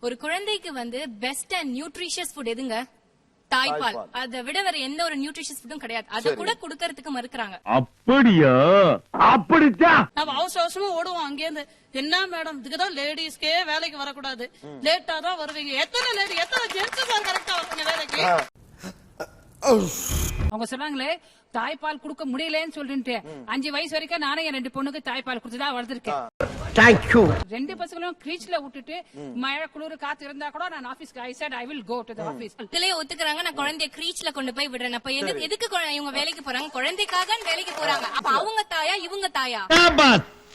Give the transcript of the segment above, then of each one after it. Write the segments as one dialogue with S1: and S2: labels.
S1: ஒரு குழந்தைக்கு வந்து பெஸ்ட் அண்ட் நியூட்ரிஷியஸ் ஃபுட் எதுங்க? தாய்ப்பால். அதை விட வேற எந்த ஒரு நியூட்ரிஷியஸ் ஃபுட்டும் கிடையாது. அதை கூட குடுக்கறதுக்கு மறுக்கிறாங்க.
S2: அப்படியா? அப்படித்தான்
S3: நம்ம அவசர அவசரமா ஓடுவோம் அங்கேருந்து. என்ன மேடம், இதுக்குதான் லேடிஸ்க்கே வேலைக்கு வரக்கூடாது, லேட்டா தான் வருவீங்க. எத்தனை லேடி எத்தனை ஜென்ஸ் தான் கரெக்டா வருவீங்க வேலைக்கு?
S4: அவங்க சொன்னாங்களே தாய்ப்பால் குடுக்க முடியலன்னு சொல்லிட்டு 5 வயசு வரைக்கும் நானே என் 2 பொண்ணுக்கு தாய்ப்பால் கொடுத்துதான் வளர்த்திருக்கேன். 2 பசங்களும் கிரீச்ல விட்டுட்டு மழை குளிர் காத்து இருந்தா கூட நான் ஆபீஸ்க்கு I said I will go to the office.
S1: இதுலயே ஒத்துக்கறாங்க நான் குழந்தைய கிரீச்ல கொண்டு போய் விடுறேன். அப்ப எதுக்கு இவங்க வேலைக்கு போறாங்க? குழந்தைக்காக வேலைக்கு போறாங்க. அப்ப அவங்க தாயா இவங்க தாயா?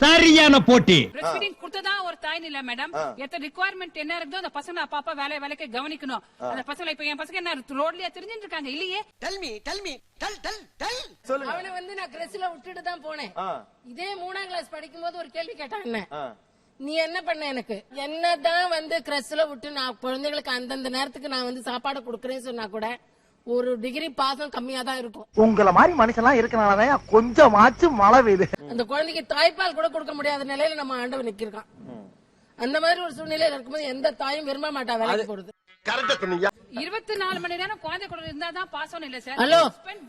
S2: சரியான போட்டி.
S4: பிரஸ்ட் ஃபீடிங் கொடுத்ததான் ஒரு தாய் இல்ல மேடம். எத்த ரிக்வயர்மெண்ட் என்ன இருக்குதோ அந்த பசங்க அப்பா வேலைக்கு கவனிக்கணும். அந்த பசங்க இப்ப என் பசங்க என்ன ரோட்லயே தெரிஞ்சிட்டு இருக்காங்க இல்லையே?
S5: அவனை வந்து நான் கிரஸ்ல விட்டுட்டு தான் போனேன். இதே 3ஆம் கிளாஸ் படிக்கும் போது ஒரு கேள்வி கேட்டான், என்ன நீ என்ன பண்ண, எனக்கு என்னதான் வந்து கிரஸ்ல விட்டு நான் குழந்தைகளுக்கு அந்தந்த நேரத்துக்கு நான் வந்து சாப்பாடு கொடுக்கறேன்னு சொன்னா கூட ஒரு டிகிரி பாசம் கம்மியா தான் இருக்கும்.
S2: உங்கள மாதிரி மனுஷன்லாம் இருக்கனாலதான் கொஞ்சமாச்சும் மழை பெய்யுது.
S5: அந்த குழந்தைக்கு தாய்ப்பால் கூட கொடுக்க முடியாத நிலையில நம்ம ஆண்டவன் நிக்கிருக்கான். அந்த மாதிரி ஒரு சூழ்நிலையில இருக்கும்போது எந்த தாயும் விரும்ப மாட்டா வேலைக்கு போடுது.
S4: 24 மணி நேரம் குழந்தை கூட இருந்தாதான் பாசம் இல்ல சார்.
S5: ஹலோ,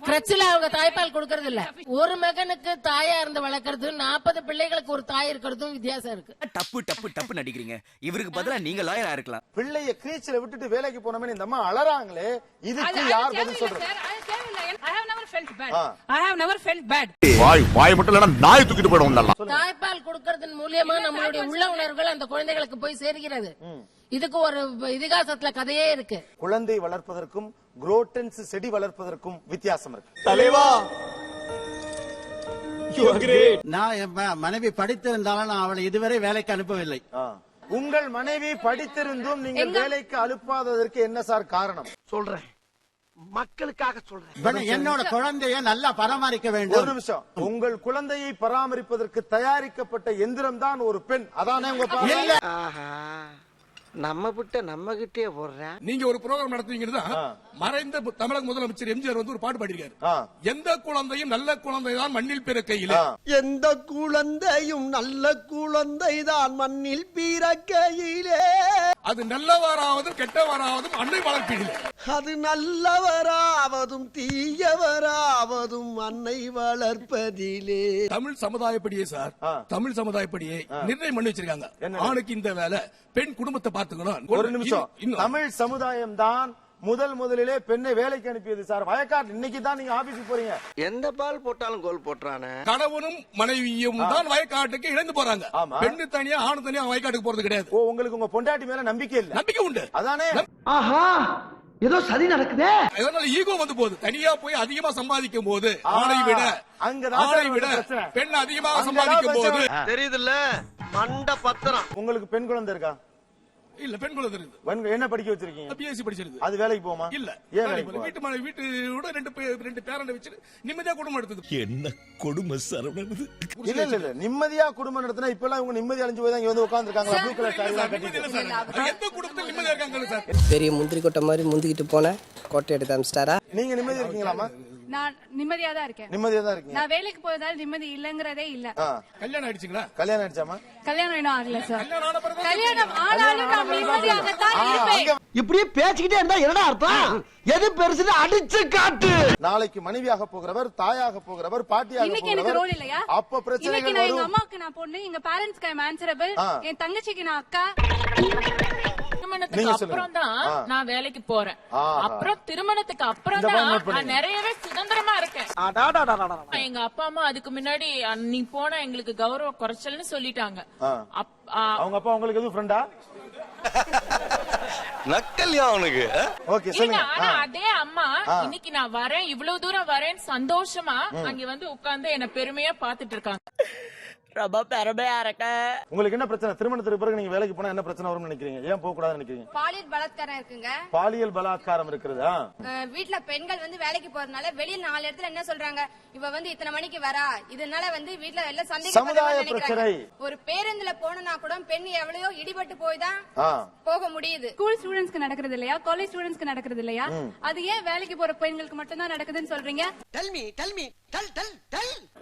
S5: பிரச்சனை அவங்க தாய்ப்பால் கொடுக்கறது இல்ல. ஒரு மகனுக்கு தாயா இருந்து வளர்க்கறது 40 பிள்ளைகளுக்கு ஒரு தாய் இருக்கிறதும் வித்தியாசம் இருக்கு.
S6: டப்பு நடிக்கிறீங்க. இவருக்கு பதிலா நீங்க லாயரா இருக்கலாம்.
S7: பிள்ளைய கிரீச்சில விட்டுட்டு வேலைக்கு போனமே இந்த அம்மா அலறாங்களே, இதுக்கு யார் பதில் சொல்றது?
S2: வாய் மட்டும் இல்லனா நாய் தூக்கிட்டு போய்டும் நல்லா.
S5: தாய்ப்பால் கொடுக்கறதன் மூலமா நம்மளுடைய உள்ள உணர்வுகள் அந்த குழந்தைகளுக்கு போய் சேர்கிறது. இதுக்கு ஒரு இதிகாசத்துல கதையே இருக்கு.
S7: குழந்தை வளர்ப்பதற்கும் குரோட்டன்ஸ் செடி வளர்ப்பதற்கும் வித்தியாசம் இருக்கு.
S8: தலைவா,
S9: நான் என் மனைவி படித்திருந்தாலும் நான் அவளை இதுவரை வேலைக்கு அனுப்பவில்லை.
S7: உங்கள் மனைவி படித்திருந்தும் நீங்கள் வேலைக்கு அனுப்பாததற்கு என்ன சார் காரணம்?
S8: சொல்றேன், மக்களுக்காக சொல்றேன்.
S9: என்னோட குழந்தைய நல்லா பராமரிக்க வேண்டும்.
S7: ஒரு நிமிஷம், உங்கள் குழந்தையை பராமரிப்பதற்கு தயாரிக்கப்பட்ட எந்திரம் தான் ஒரு பெண். அதானே உங்க பார்வை?
S8: நம்ம விட்ட நம்ம கிட்டே போடுறேன்.
S10: நீங்க ஒரு ப்ரோகிராம் நடத்துவீங்கன்னா மறைந்த தமிழக முதலமைச்சர் எம்ஜிஆர் வந்து ஒரு பாட்டு பாடிருக்காரு. எந்த குழந்தையும் நல்ல குழந்தைதான் மண்ணில் பிறக்கையிலே.
S8: எந்த குழந்தையும் நல்ல குழந்தைதான் மண்ணில் பிறக்கையிலே.
S10: அது நல்லவராவதும் கெட்டவராவதும் அன்னை வளர்ப்பிலே.
S8: அது நல்லவராவதும் தீயவராவதும் அன்னை வளர்ப்பதிலே.
S10: தமிழ் சமுதாயப்படியே சார், தமிழ் சமுதாயப்படியே நிர்ணயம் பண்ணி வச்சிருக்காங்க. ஆணுக்கு இந்த வேலை, பெண் குடும்பத்தை பார்த்துக்கணும்.
S7: ஒரு நிமிஷம், தமிழ் சமுதாயம் தான் முதலிலே பெண்ணை வேலைக்கு அனுப்பியது சார். வயக்காட்டு இன்னைக்கு தான் நீங்க ஆபீஸுக்கு போறீங்க.
S8: எந்த பால் போட்டாலும் கோல் போட்டுறானே.
S10: கணவனும் மனைவியும் தான் வயக்காட்டுக்கு இழந்து போறாங்க. பெண்ணு தனியா ஆணு தனியா வயக்காட்டுக்கு போறது கிடையாது.
S7: உங்களுக்கு உங்க பொண்டாட்டி மேல நம்பிக்கை இல்ல? நம்பிக்கை
S10: உண்டு.
S7: அதானே.
S8: ஆஹா, ஏதோ சதி நடக்குதே.
S10: அதனால ஈகோ வந்து போகுது. தனியா போய் அதிகமா சம்பாதிக்கும் போது ஆணை விட பெண் அதிகமாக சம்பாதிக்கும் போது
S8: தெரியுதுல்ல மண்ட பத்திரம்.
S7: உங்களுக்கு பெண் குழந்தை இருக்கா?
S10: இல்ல, பெண் குழந்தை இருக்கு.
S7: என்ன படிக்க வச்சிருக்கீங்க?
S10: பிஎஸ்சி படிச்சிருக்கு.
S7: அது வேலைக்கு போமா?
S10: இல்ல, வீட்டோட 2 பேரண்ட வச்சு நிம்மதியா குடும்பம் நடத்துது.
S6: என்ன கொடுமை சரவணது.
S7: இல்ல நிம்மதியா குடும்பம் நடத்தினா இப்ப எல்லாம் இவங்க நிம்மதி அழிஞ்சு போய் தான் இங்க வந்து உட்கார்ந்துருக்காங்க. ப்ளூ கலர் சாரி எல்லாம் கட்டிட்டு
S10: எந்த குடும்பத்துல நிம்மதியா இருக்காங்க சார்?
S11: பெரிய முந்திரி கொட்டை மாதிரி முந்திக்கிட்டு போன கோட்டை எடுத்து அமிச்சிட்டாரா?
S7: நீங்க நிம்மதி இருக்கீங்களாமா?
S4: நான் நிம்மதியா தான் இருக்கேன்.
S7: நிம்மதியா தான் இருக்கீங்க.
S4: நான் வேலைக்கு போயதால நிம்மதி இல்லங்கறதே இல்ல.
S7: கல்யாணம் ஆயிடுச்சுங்களா? கல்யாணம் ஆயிடுச்சாமா?
S4: கல்யாணம் இன்னும் ஆகல சார். கல்யாணம் ஆனாலும் நான் நிம்மதியாக தான் இருப்பேன்.
S8: இப்படியே பேசிக்கிட்டே இருந்தா என்னடா அர்த்தம்? எது பெருசுன்னு அடிச்சு காட்டு.
S7: நாளைக்கு மனைவியாக போகிறவர், தாயாக போகிறவர், பாட்டியாக
S4: இன்னைக்கு எனக்கு ரோல் இல்லையா?
S7: அப்ப பிரச்சனைகள்
S4: வரும். இன்னைக்கு எங்க அம்மாக்கு நான் பொண்ணு, எங்க பேரண்ட்ஸ்க்கு ஐ அம் ஆன்சரபிள், என் தங்கச்சிக்கு நான் அக்கா.
S3: திருமணத்துக்கு அப்புறம் தான் நான் வேலைக்கு போறேன். அப்புறம் திருமணத்துக்கு அப்புறம் தான் நான் நிறையவே சுதந்திரமா இருக்கேன். எங்க அப்பா அம்மா அதுக்கு முன்னாடி நீ போனா எங்களுக்கு கௌரவ குறைச்சல்னு சொல்லிட்டாங்க.
S7: அவங்க அப்பா உங்களுக்கு எதுவும் ஃப்ரெண்டா?
S8: நக்கல்யா அவனுக்கு.
S7: ஓகே, சொல்லுங்க.
S3: ஆனா அதே அம்மா இன்னைக்கு நான் வரேன், இவ்வளவு தூரம் வரேன் சந்தோஷமா அங்க வந்து உட்கார்ந்து என்ன பெருமையா பாத்துட்டு இருக்காங்க. ரொம்ப பெருமையா இருக்க.
S7: உங்களுக்கு என்ன பிரச்சனை? திருமணத்துக்கு பிறகு நீங்க வேலைக்கு போனா என்ன பிரச்சனை வரும்னு நினைக்கிறீங்க? ஏன் போக கூடாதுன்னு நினைக்கிறீங்க?
S1: பாலியல் பலாத்காரம் இருக்குங்க.
S7: பாலியல் பலாத்காரம் இருக்குதா?
S1: வீட்டுல பெண்கள் வந்து வேலைக்கு போறதுனால வெளியில 4 இடத்துல என்ன சொல்றாங்க, இவ வந்து இத்தனை மணிக்கு வரா, இதனால வந்து வீட்டுல எல்லாம்
S7: சமுதாய பிரச்சனை.
S1: ஒரு பேருந்துல போனா கூட பெண் எவ்வளவோ இடிபட்டு போய் தான் போக முடியுது.
S4: ஸ்கூல் ஸ்டூடெண்ட்ஸ்க்கு நடக்கிறது இல்லையா? காலேஜ் ஸ்டூடெண்ட்ஸ்க்கு நடக்கிறது இல்லையா? அது ஏன் வேலைக்கு போற பெண்களுக்கு மட்டும் தான் நடக்குதுன்னு சொல்றீங்க?
S8: Tell me.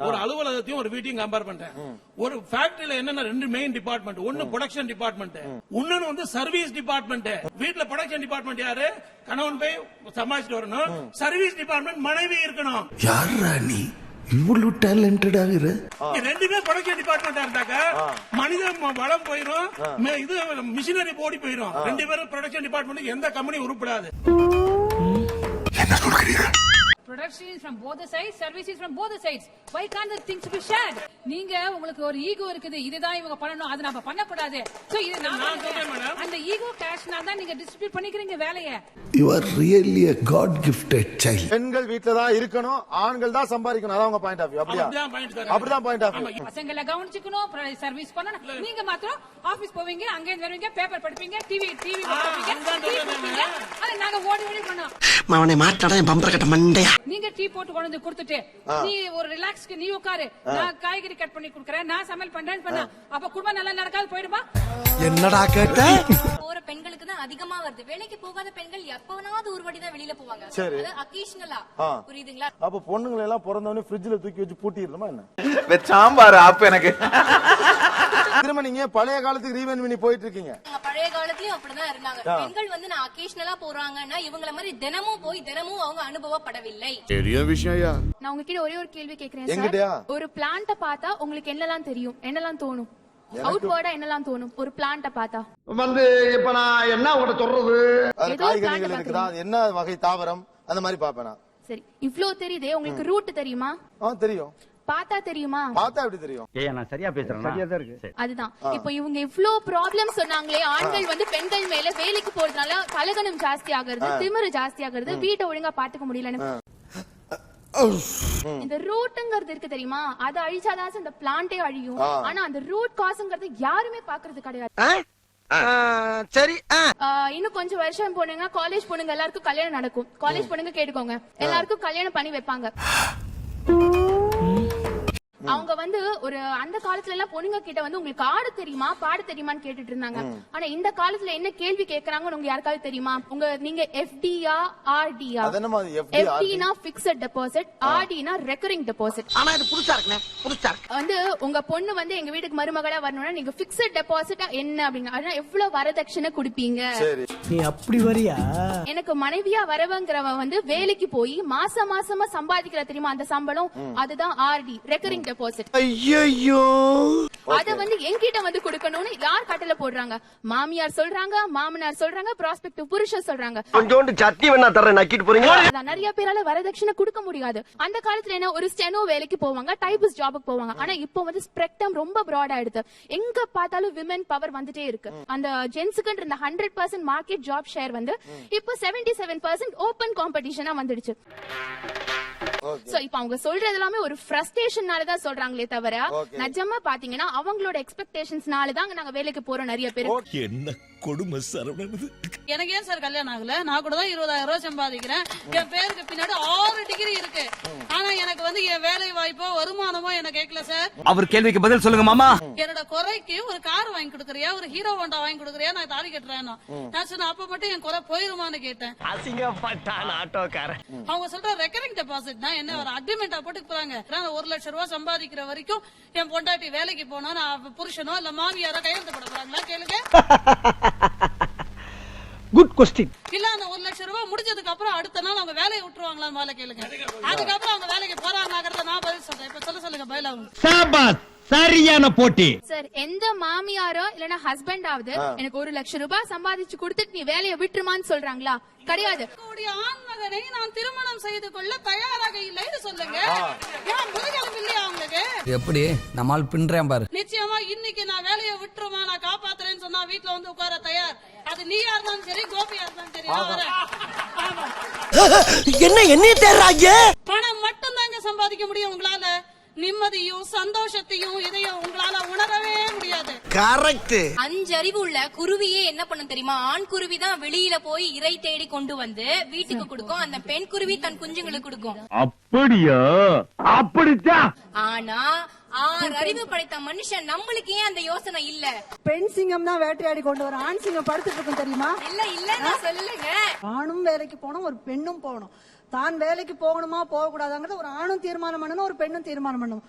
S10: ஒரு அலுவலகத்தையும் ஒரு வீட்டையும் கம்பேர் பண்றேன். ஒரு ஃபேக்டரியில என்னென்ன 2 மெயின் டிபார்ட்மெண்ட், ஒன்னு ப்ரொடக்ஷன் டிபார்ட்மெண்ட், இன்னொன்னு வந்து சர்வீஸ் டிபார்ட்மெண்ட். வீட்ல ப்ரொடக்ஷன் டிபார்ட்மெண்ட் யாரு? கணவன் போய் சமாளிச்சுட்டு வரணும். சர்வீஸ் டிபார்ட்மெண்ட் மனைவி இருக்கணும்.
S8: யாரா நீ இவ்வளவு டேலண்டட் ஆகுற?
S10: 2 பேர் ப்ரொடக்ஷன் டிபார்ட்மெண்டா இருந்தாக்க மனித வளம் போயிடும், இது மிஷினரி ஓடி போயிடும். 2 பேரும் ப்ரொடக்ஷன் டிபார்ட்மெண்ட் எந்த கம்பெனி உருப்படாது.
S8: என்ன சொல்றீங்க?
S4: Production is from both the sides, service is from both the sides. Why can't the things be shared? நீங்க உங்களுக்கு ஒரு ஈகோ இருக்குது, இதுதான் இவங்க பண்ணணும், அது நம்ம பண்ணக்கூடாது. So இது நான் சொல்றேன் மேடம். அந்த ஈகோ கேஷ்னா தான் நீங்க டிஸ்ட்ரிபியூட் பண்ணிக்கிறீங்க வேலையை.
S8: You are really a God gifted child.
S7: பெண்கள் வீட்ல தான் இருக்கணும், ஆண்கள் தான் சம்பாதிக்கணும். அதான் உங்க பாயிண்ட் ஆஃப் வியூ. அப்படியா? அப்படிதான் பாயிண்ட் ஆஃப் வியூ.
S4: பசங்களை கவனிச்சுக்கணும், சர்வீஸ் பண்ணணும். நீங்க மாத்திரம் ஆபீஸ் போவீங்க, அங்க இருந்து வருவீங்க, பேப்பர் படிப்பீங்க, டிவி பார்ப்பீங்க. அது நாங்க ஓடி ஓடி பண்ணோம்.
S8: அவனை மாட்டாடா என் பம்பர கட்ட மண்டையா.
S4: நீங்க டீ போட்டு கொண்டு வந்து கொடுத்துட்டு நீ ஒரு ரிலாக்ஸ்க்கு நீ உட்காரு, நான் காய்கறி கட் பண்ணி கொடுக்கறேன், நான் சமையல் பண்றேன் பண்ணா அப்ப குடும்பம் நல்லா நடக்காது, போயிடுமா?
S8: என்னடா கேட்ட?
S1: போற பெண்களுக்கு தான் அதிகமா வருது. வேலைக்கு போகாத பெண்கள் எப்பவனாவது ஒரு வாட்டி தான் வெளியில போவாங்க. அது அகேஷனலா. புரியுதுங்களா?
S7: அப்ப பொண்ணுங்களை எல்லாம் பிறந்தவனே ஃப்ரிட்ஜ்ல தூக்கி வச்சு பூட்டிரணுமா என்ன?
S2: சாம்பார் அப்ப எனக்கு
S7: திரும்ப நீங்க பழைய காலத்துக்கு ரீவைண்ட் பண்ணி போயிட்டு இருக்கீங்க.
S1: பழைய காலத்துலயும் அப்படிதான் இருந்தாங்க. பெண்கள் வந்து நான் அகேஷனலா போறாங்கன்னா இவங்கள மாதிரி தினமும் போய் தினமும் அவங்க அனுபவப்படவில்லை.
S8: பெரிய விஷயம்யா.
S1: நான் உங்ககிட்ட ஒரே ஒரு கேள்வி கேக்குறேன்
S7: எங்கிட்டயா?
S1: சார். ஒரு பிளான்ட்ட பார்த்தா உங்களுக்கு என்னெல்லாம் தெரியும், என்னெல்லாம் தோணும்? அவுட்வர்டா என்னெல்லாம் தோணும் ஒரு பிளான்ட்ட பார்த்தா?
S8: வந்து இப்ப நான் என்ன உங்கள்ட்ட சொல்றது?
S7: அது காய்கறிகள் இருக்குதா, என்ன வகை தாவரம், அந்த மாதிரி பாப்பேனா.
S1: சரி, இவ்ளோ தெரியுதே, உங்களுக்கு ரூட் தெரியுமா?
S7: தெரியும்.
S1: பார்த்தா தெரியுமா?
S7: பார்த்தா எப்படி தெரியும்?
S2: நான் சரியா பேசுறேன். சரியா தான் இருக்கு.
S1: அதுதான் இப்போ இவங்க இவ்ளோ ப்ராப்ளம் சொன்னாங்களே, ஆண்கள் வந்து பெண்கள் மேல வேலைக்கு போறதுனால கலகனம் ஜாஸ்தி ஆகுறது, திமிரு ஜாஸ்தி ஆகுறது, வீட்டை ஒழுங்கா பாத்துக்க முடியலன்னு. இந்த ரூட்ங்கிறது இருக்கு தெரியுமா, அது அழிச்சாதான் இந்த பிளான்டே அழியும். ஆனா அந்த ரூட் காசுங்கிறது யாருமே பாக்குறது கிடையாது.
S8: சரி,
S1: இன்னும் கொஞ்சம் வருஷம் போனீங்க, காலேஜ் பொண்ணுங்க எல்லாருக்கும் கல்யாணம் நடக்கும். காலேஜ் பொண்ணுங்க கேட்டுக்கோங்க, எல்லாருக்கும் கல்யாணம் பண்ணி வைப்பாங்க. அவங்க வந்து ஒரு அந்த காலத்துல எல்லாம் பொண்ணுங்க கிட்ட வந்து உங்களுக்கு ஆட தெரியுமா பாட தெரியுமான்னு கேட்டுட்டு இருந்தாங்க. ஆனா இந்த காலத்துல என்ன கேள்வி கேக்குறாங்கன்னு உங்களுக்கு யாருக்காவது தெரியுமா? நீங்க எஃப்டியா ஆர்டியா? எஃப்டினா பிக்ஸட் டெபாசிட், ஆர்டினா ரெக்கரிங் டெபாசிட்.
S8: ஆனா இது புதுசா இருக்குனே, புதுசா இருக்கு.
S1: வந்து உங்க பொண்ணு வந்து எங்க வீட்டுக்கு மருமகளா வரணும்னா நீங்க பிக்ஸட் டெபாசிட் என்ன அப்படிங்க, அதனால எவ்வளவு வரதட்சணை குடுப்பீங்க?
S8: நீ அப்படி வரியா?
S1: எனக்கு மனைவியா வரவங்கிறவ வந்து வேலைக்கு போய் மாசமா சம்பாதிக்கிற தெரியுமா, அந்த சம்பளம் அதுதான் ஆர்டி, ரெக்கரிங் டெபாசிட்.
S8: ஐயோ,
S1: அத வந்து என்கிட்ட வந்து கொடுக்கணும்னு யார் கட்டளை போடுறாங்க? மாமியார் சொல்றாங்க, மாமனார் சொல்றாங்க, ப்ராஸ்பெக்டிவ் புருஷர் சொல்றாங்க.
S8: கொஞ்சோண்டு சத்தி வேணா தரேன், நக்கிட்டு போறீங்க.
S1: நிறைய பேரால வரதட்சணை கொடுக்க முடியாது. அந்த காலத்துல என்ன, ஒரு ஸ்டெனோ வேலைக்கு போவாங்க, டைபிஸ்ட் ஜாபுக்கு போவாங்க. ஆனா இப்போ வந்து ஸ்பெக்ட்ரம் ரொம்ப பிராட் ஆயிடுது. எங்க பார்த்தாலும் விமன் பவர் வந்துட்டே இருக்கு. அந்த ஜென்ஸுக்கு இருந்த 100% மார்க்கெட் ஜாப் ஷேர் வந்து இப்போ 77% ஓபன் காம்படிஷனா வந்துடுச்சு. சோ இப்ப அவங்க சொல்றது எல்லாமே ஒரு ஃப்ரஸ்ட்ரேஷன்னால தான் சொல்றாங்களே தவிர நிஜமா பாத்தீங்கன்னா அவங்களோட எக்ஸ்பெக்டேஷன்ஸ்னால தான் நாங்க வேலைக்கு போறோம் நிறைய பேர்.
S8: என்ன கொடுமை சரவணன்.
S3: எனக்கு ஏன் சார் கல்யாணம் ஆகல? நான் கூட தான் 20,000 ரூபாய் சம்பாதிக்கிறேன். என் பேருக்கு பின்னாடி 6 டிகிரி இருக்கு. ஆனா எனக்கு வந்து என் வேலை வாய்ப்போ வருமானமோ எனக்கு கேட்கல சார்.
S6: அவர் கேள்விக்கு பதில் சொல்லுங்க மாமா.
S3: என்னோட குறைக்கு ஒரு கார் வாங்கி கொடுக்கறியா, ஒரு ஹீரோ ஹோண்டா வாங்கி கொடுக்கறியா, நான் தாலி கட்டுறேன். நான் சொன்ன அப்ப மட்டும் என் குறை போயிருமான்னு கேட்டேன். அவங்க சொல்ற ரெக்கரிங் டெபாசிட் என்ன, ஒரு அக்ரிமெண்டா போட்டு போறாங்க. 1,00,000 ரூபாய் சம்பாதிக்கிற வரைக்கும் என் பொண்டாட்டி வேலைக்கு போனா நான் புருஷனோ இல்ல மாமியாரோ கையெழுத்து போட போறாங்களா கேளுங்க.
S2: Good question.
S3: இல்ல அந்த 1,00,000 ரூபாய் முடிஞ்சதுக்கு அப்புறம் அடுத்த நாள் அவங்க வேலையை விட்டுருவாங்களா மேல கேளுங்க. அதுக்கப்புறம் அவங்க வேலைக்கு போறாங்கிறத நான் பதில் சொல்றேன். இப்ப சொல்லுங்க பதில். அவங்க
S2: சரியான போட்டி
S1: சார். எந்த மாமியாரோ இல்லனா ஹஸ்பண்ட் ஆவது எனக்கு 1,00,000 ரூபாய் சம்பாதிச்சு கொடுத்துட்டு நீ வேலையை விட்டுருமான்னு சொல்றாங்களா? கிடையாது. ஆண்மகனை நான் திருமணம் செய்து கொள்ள தயாராக இல்லைன்னு சொல்லுங்க.
S6: எப்படி நம்மால் பின்றேன் பாரு.
S3: நிச்சயமா இன்னைக்கு நான் வேலையை விட்டுருமா, நான் காப்பாத்துறேன்னு சொன்னா வீட்டுல வந்து உட்கார தயார். அது நீயா இருந்தாலும் சரி, கோபியா இருந்தாலும் சரி.
S8: என்ன தேர்றாங்க?
S3: பணம் மட்டும் தாங்க சம்பாதிக்க முடியும். உங்களால நிம்மதியும் சந்தோஷத்தையும் இதையும் உங்களால உணரவே முடியாது.
S8: கரெக்ட்.
S1: 5 அறிவு உள்ள குருவியே என்ன பண்ணும் தெரியுமா? ஆண் குருவி தான் வெளியில போய் இறை தேடி கொண்டு வந்து வீட்டுக்கு கொடுக்கும். அந்த பெண் குருவி தன் குஞ்சுங்களுக்கு கொடுக்கும்.
S2: அப்படியா? அப்படித்தான்.
S1: ஆனா 6 அறிவு படைத்த மனுஷன் நம்மளுக்கு ஏன் அந்த யோசனை இல்ல?
S5: பெண் சிங்கம் தான் வேட்டையாடி கொண்டு வர, ஆண் சிங்கம் படுத்துட்டு இருக்கும் தெரியுமா?
S1: இல்ல நான் சொல்லலங்க.
S5: ஆணும் வேலைக்கு போகணும், ஒரு பெண்ணும் போகணும். தான் வேலைக்கு போகணுமா போக கூடாதாங்கிறது ஒரு ஆணும் தீர்மானம் பண்ணணும், ஒரு பெண்ணும் தீர்மானம் பண்ணணும்.